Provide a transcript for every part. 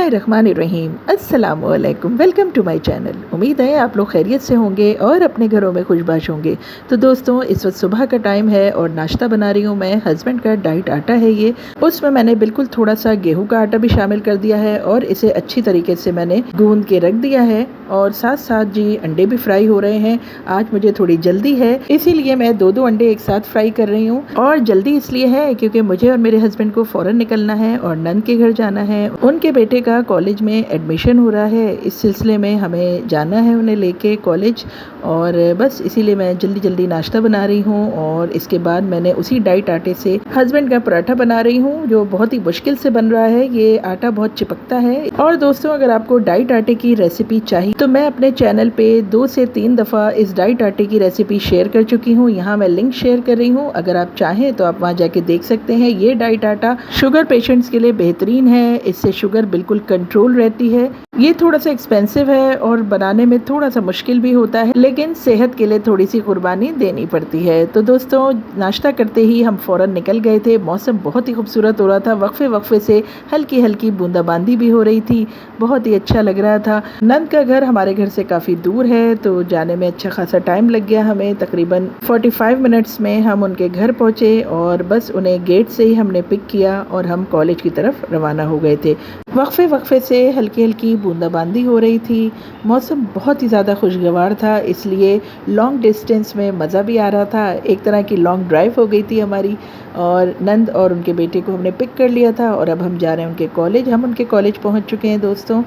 बिस्मिल्लाहिर्रहमानिर्रहीम। अस्सलामुअलैकुम। Welcome to my channel. उम्मीद है आप लोग खैरियत से होंगे और अपने घरों में खुशबाश होंगे। तो दोस्तों, इस वक्त सुबह का टाइम है और नाश्ता बना रही हूँ मैं। हस्बैंड का डाइट आटा है ये, उसमें मैंने बिल्कुल थोड़ा सा गेहूँ का आटा भी शामिल कर दिया है और इसे अच्छी तरीके से मैंने गूंद के रख दिया है। और साथ साथ जी अंडे भी फ्राई हो रहे हैं। आज मुझे थोड़ी जल्दी है, इसीलिए मैं दो अंडे एक साथ फ्राई कर रही हूँ। और जल्दी इसलिए है क्योंकि मुझे और मेरे हस्बैंड को फ़ौरन निकलना है और नंद के घर जाना है। उनके बेटे का कॉलेज में एडमिशन हो रहा है, इस सिलसिले में हमें जाना है उन्हें लेके कॉलेज। और बस इसीलिए मैं जल्दी जल्दी नाश्ता बना रही हूँ। और इसके बाद मैंने उसी डाइट आटे से हस्बैंड का पराठा बना रही हूँ, जो बहुत ही मुश्किल से बन रहा है। ये आटा बहुत चिपकता है। और दोस्तों, अगर आपको डाइट आटे की रेसिपी चाहिए तो मैं अपने चैनल पे 2 से 3 दफ़ा इस डाइट आटे की रेसिपी शेयर कर चुकी हूँ। यहाँ मैं लिंक शेयर कर रही हूँ, अगर आप चाहें तो आप वहाँ जाके देख सकते हैं। ये डाइट आटा शुगर पेशेंट्स के लिए बेहतरीन है, इससे शुगर बिल्कुल कंट्रोल रहती है। ये थोड़ा सा एक्सपेंसिव है और बनाने में थोड़ा सा मुश्किल भी होता है, लेकिन सेहत के लिए थोड़ी सी कुर्बानी देनी पड़ती है। तो दोस्तों, नाश्ता करते ही हम फ़ौरन निकल गए थे। मौसम बहुत ही खूबसूरत हो रहा था, वक्फे वक्फे से हल्की हल्की बूंदाबांदी भी हो रही थी, बहुत ही अच्छा लग रहा था। नंद का घर हमारे घर से काफ़ी दूर है, तो जाने में अच्छा खासा टाइम लग गया हमें। तकरीबन 45 मिनट्स में हम उनके घर पहुँचे और बस उन्हें गेट से ही हमने पिक किया और हम कॉलेज की तरफ रवाना हो गए थे। वक्फे वक्फे से हल्की हल्की बूंदाबांदी हो रही थी, मौसम बहुत ही ज़्यादा खुशगवार था, इसलिए लॉन्ग डिस्टेंस में मज़ा भी आ रहा था। एक तरह की लॉन्ग ड्राइव हो गई थी हमारी। और नंद और उनके बेटे को हमने पिक कर लिया था और अब हम जा रहे हैं उनके कॉलेज। हम उनके कॉलेज पहुंच चुके हैं दोस्तों।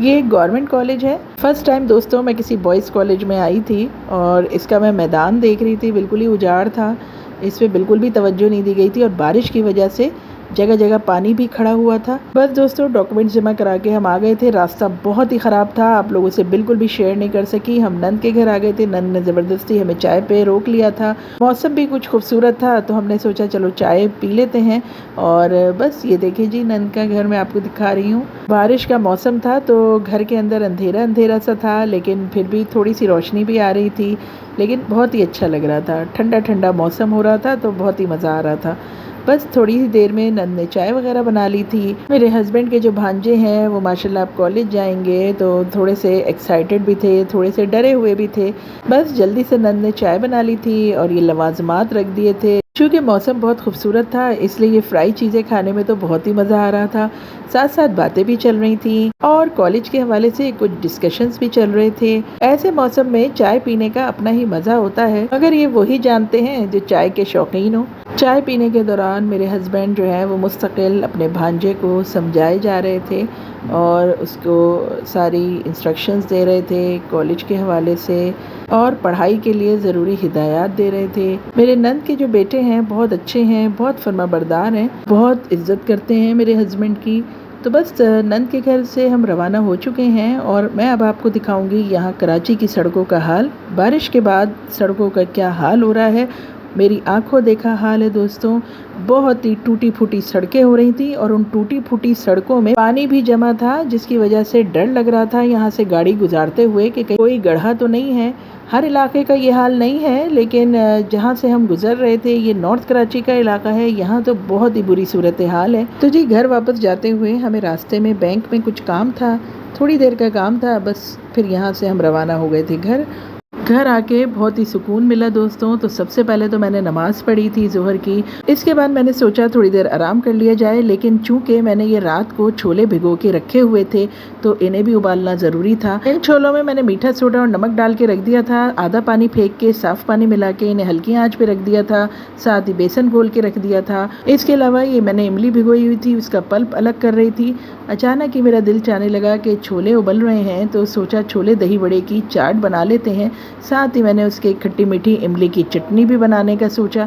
ये एक गवर्नमेंट कॉलेज है। फर्स्ट टाइम दोस्तों मैं किसी बॉयज़ कॉलेज में आई थी और इसका मैं मैदान देख रही थी, बिल्कुल ही उजाड़ था, इस पर बिल्कुल भी तवज्जो नहीं दी गई थी और बारिश की वजह से जगह जगह पानी भी खड़ा हुआ था। बस दोस्तों, डॉक्यूमेंट्स जमा करा के हम आ गए थे। रास्ता बहुत ही ख़राब था, आप लोगों से बिल्कुल भी शेयर नहीं कर सकी। हम नंद के घर आ गए थे, नंद ने ज़बरदस्ती हमें चाय पे रोक लिया था। मौसम भी कुछ खूबसूरत था तो हमने सोचा चलो चाय पी लेते हैं। और बस ये देखिए जी, नंद का घर मैं आपको दिखा रही हूँ। बारिश का मौसम था तो घर के अंदर अंधेरा अंधेरा सा था, लेकिन फिर भी थोड़ी सी रोशनी भी आ रही थी, लेकिन बहुत ही अच्छा लग रहा था। ठंडा ठंडा मौसम हो रहा था तो बहुत ही मज़ा आ रहा था। बस थोड़ी ही देर में नंद ने चाय वगैरह बना ली थी। मेरे हस्बैंड के जो भांजे हैं वो माशाल्लाह अब कॉलेज जाएंगे, तो थोड़े से एक्साइटेड भी थे, थोड़े से डरे हुए भी थे। बस जल्दी से नंद ने चाय बना ली थी और ये लवाजमात रख दिए थे। चूँकि मौसम बहुत खूबसूरत था इसलिए ये फ्राई चीज़ें खाने में तो बहुत ही मज़ा आ रहा था। साथ साथ बातें भी चल रही थी और कॉलेज के हवाले से कुछ डिस्कशंस भी चल रहे थे। ऐसे मौसम में चाय पीने का अपना ही मज़ा होता है, मगर ये वही जानते हैं जो चाय के शौकीन हो। चाय पीने के दौरान मेरे हस्बैंड जो है वो मुस्तकिल अपने भांजे को समझाए जा रहे थे और उसको सारी इंस्ट्रक्शंस दे रहे थे कॉलेज के हवाले से और पढ़ाई के लिए ज़रूरी हिदायत दे रहे थे। मेरे नंद के जो बेटे हैं बहुत अच्छे हैं, बहुत फर्माबरदार हैं, बहुत इज़्ज़त करते हैं मेरे हस्बैंड की। तो बस नंद के घर से हम रवाना हो चुके हैं और मैं अब आपको दिखाऊंगी यहाँ कराची की सड़कों का हाल। बारिश के बाद सड़कों का क्या हाल हो रहा है, मेरी आंखों देखा हाल है दोस्तों। बहुत ही टूटी फूटी सड़कें हो रही थी और उन टूटी फूटी सड़कों में पानी भी जमा था, जिसकी वजह से डर लग रहा था यहाँ से गाड़ी गुजारते हुए कि कहीं कोई गड्ढा तो नहीं है। हर इलाके का ये हाल नहीं है, लेकिन जहाँ से हम गुजर रहे थे ये नॉर्थ कराची का इलाका है, यहाँ तो बहुत ही बुरी सूरत हाल है। तो जी घर वापस जाते हुए हमें रास्ते में बैंक में कुछ काम था, थोड़ी देर का काम था, बस फिर यहाँ से हम रवाना हो गए थे घर। घर आके बहुत ही सुकून मिला दोस्तों। तो सबसे पहले तो मैंने नमाज़ पढ़ी थी ज़ोहर की, इसके बाद मैंने सोचा थोड़ी देर आराम कर लिया जाए, लेकिन चूंकि मैंने ये रात को छोले भिगो के रखे हुए थे तो इन्हें भी उबालना ज़रूरी था। इन छोलों में मैंने मीठा सोडा और नमक डाल के रख दिया था, आधा पानी फेंक के साफ़ पानी मिला के इन्हें हल्की आँच पे रख दिया था, साथ ही बेसन घोल के रख दिया था। इसके अलावा ये मैंने इमली भिगोई हुई थी, उसका पल्प अलग कर रही थी। अचानक ही मेरा दिल चाहने लगा कि छोले उबल रहे हैं तो सोचा छोले दही बड़े की चाट बना लेते हैं। साथ ही मैंने उसके खट्टी मीठी इमली की चटनी भी बनाने का सोचा।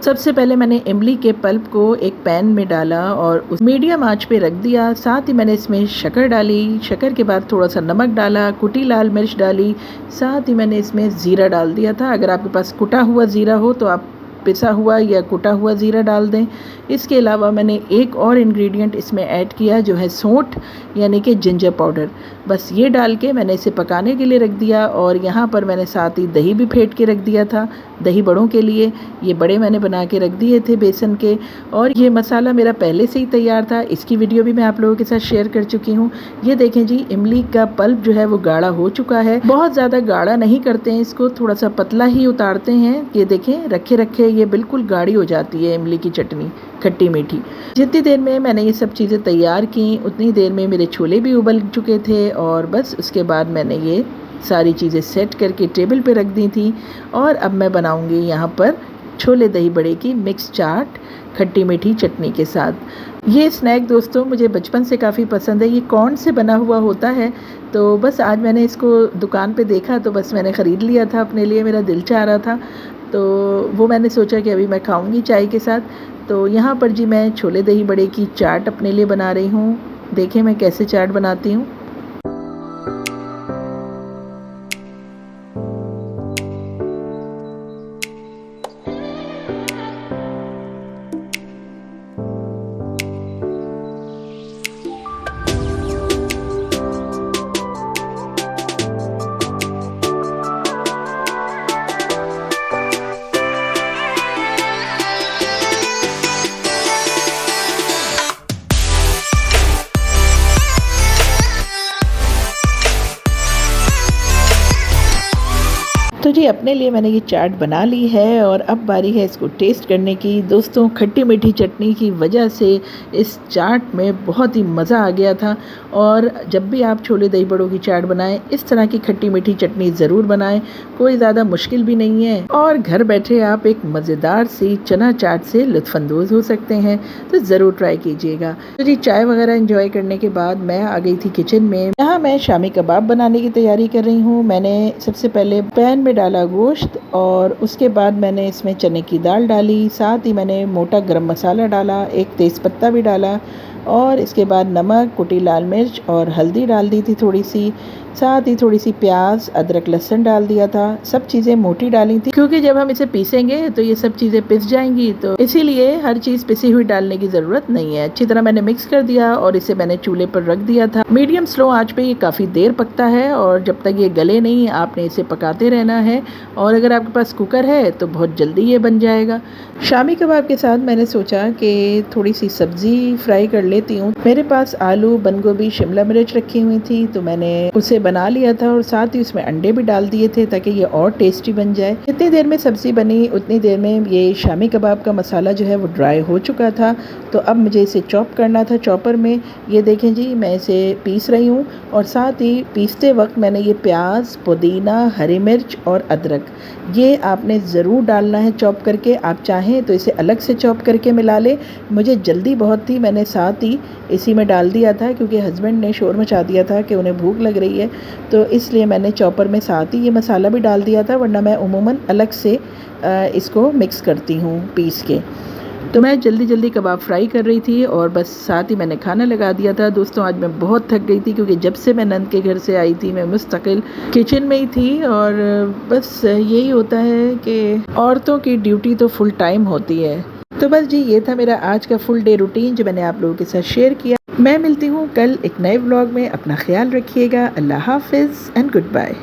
सबसे पहले मैंने इमली के पल्प को एक पैन में डाला और उस मीडियम आंच पे रख दिया। साथ ही मैंने इसमें शक्कर डाली, शक्कर के बाद थोड़ा सा नमक डाला, कुटी लाल मिर्च डाली, साथ ही मैंने इसमें ज़ीरा डाल दिया था। अगर आपके पास कुटा हुआ ज़ीरा हो तो आप पिसा हुआ या कुटा हुआ ज़ीरा डाल दें। इसके अलावा मैंने एक और इंग्रेडिएंट इसमें ऐड किया जो है सौंठ यानी कि जिंजर पाउडर। बस ये डाल के मैंने इसे पकाने के लिए रख दिया और यहाँ पर मैंने साथ ही दही भी फेंट के रख दिया था, दही बड़ों के लिए। ये बड़े मैंने बना के रख दिए थे बेसन के। और ये मसाला मेरा पहले से ही तैयार था, इसकी वीडियो भी मैं आप लोगों के साथ शेयर कर चुकी हूँ। ये देखें जी, इमली का पल्प जो है वो गाढ़ा हो चुका है। बहुत ज़्यादा गाढ़ा नहीं करते हैं इसको, थोड़ा सा पतला ही उतारते हैं। ये देखें रखे रखे ये बिल्कुल गाढ़ी हो जाती है इमली की चटनी, खट्टी मीठी। जितनी देर में मैंने ये सब चीज़ें तैयार की उतनी देर में मेरे छोले भी उबल चुके थे और बस उसके बाद मैंने ये सारी चीज़ें सेट करके टेबल पे रख दी थी। और अब मैं बनाऊंगी यहाँ पर छोले दही बड़े की मिक्स चाट खट्टी मीठी चटनी के साथ। ये स्नैक दोस्तों मुझे बचपन से काफ़ी पसंद है। ये कॉर्न से बना हुआ होता है, तो बस आज मैंने इसको दुकान पे देखा तो बस मैंने ख़रीद लिया था अपने लिए, मेरा दिल चाह रहा था तो वो मैंने सोचा कि अभी मैं खाऊंगी चाय के साथ। तो यहाँ पर जी मैं छोले दही बड़े की चाट अपने लिए बना रही हूँ। देखें मैं कैसे चाट बनाती हूँ। तो जी अपने लिए मैंने ये चाट बना ली है और अब बारी है इसको टेस्ट करने की। दोस्तों खट्टी मीठी चटनी की वजह से इस चाट में बहुत ही मज़ा आ गया था। और जब भी आप छोले दही बड़ों की चाट बनाएं इस तरह की खट्टी मीठी चटनी ज़रूर बनाएं, कोई ज़्यादा मुश्किल भी नहीं है और घर बैठे आप एक मज़ेदार सी चना चाट से लुत्फ़अंदोज़ हो सकते हैं। तो ज़रूर ट्राई कीजिएगा। तो जी चाय वगैरह एंजॉय करने के बाद मैं आ गई थी किचन में। यहाँ मैं शामी कबाब बनाने की तैयारी कर रही हूँ। मैंने सबसे पहले पैन में डाला गोश्त और उसके बाद मैंने इसमें चने की दाल डाली, साथ ही मैंने मोटा गरम मसाला डाला, एक तेज़पत्ता भी डाला और इसके बाद नमक, कुटी लाल मिर्च और हल्दी डाल दी थी थोड़ी सी, साथ ही थोड़ी सी प्याज अदरक लहसुन डाल दिया था। सब चीज़ें मोटी डाली थी क्योंकि जब हम इसे पीसेंगे तो ये सब चीज़ें पिस जाएंगी, तो इसीलिए हर चीज़ पिसी हुई डालने की ज़रूरत नहीं है। अच्छी तरह मैंने मिक्स कर दिया और इसे मैंने चूल्हे पर रख दिया था। मीडियम स्लो आंच पे ये काफ़ी देर पकता है और जब तक ये गले नहीं आपने इसे पकाते रहना है। और अगर आपके पास कुकर है तो बहुत जल्दी ये बन जाएगा। शामी कबाब के साथ मैंने सोचा कि थोड़ी सी सब्ज़ी फ्राई कर लेती हूँ। मेरे पास आलू, बंद गोभी, शिमला मिर्च रखी हुई थी तो मैंने उसे बना लिया था और साथ ही उसमें अंडे भी डाल दिए थे ताकि ये और टेस्टी बन जाए। जितनी देर में सब्ज़ी बनी उतनी देर में ये शामी कबाब का मसाला जो है वो ड्राई हो चुका था। तो अब मुझे इसे चॉप करना था चॉपर में। ये देखें जी मैं इसे पीस रही हूँ और साथ ही पीसते वक्त मैंने ये प्याज, पुदीना, हरी मिर्च और अदरक ये आपने ज़रूर डालना है चॉप करके। आप चाहें तो इसे अलग से चॉप करके मिला लें। मुझे जल्दी बहुत थी, मैंने साथ ही इसी में डाल दिया था क्योंकि हस्बैंड ने शोर मचा दिया था कि उन्हें भूख लग रही है, तो इसलिए मैंने चॉपर में साथ ही ये मसाला भी डाल दिया था, वरना मैं उमूमन अलग से इसको मिक्स करती हूँ पीस के। तो मैं जल्दी जल्दी कबाब फ्राई कर रही थी और बस साथ ही मैंने खाना लगा दिया था। दोस्तों आज मैं बहुत थक गई थी क्योंकि जब से मैं नंद के घर से आई थी मैं मुस्तकिल किचन में ही थी और बस यही होता है कि औरतों की ड्यूटी तो फुल टाइम होती है। तो बस जी ये था मेरा आज का फुल डे रूटीन जो मैंने आप लोगों के साथ शेयर किया। मैं मिलती हूँ कल एक नए व्लॉग में। अपना ख्याल रखिएगा। अल्लाह हाफिज़ एंड गुड बाय।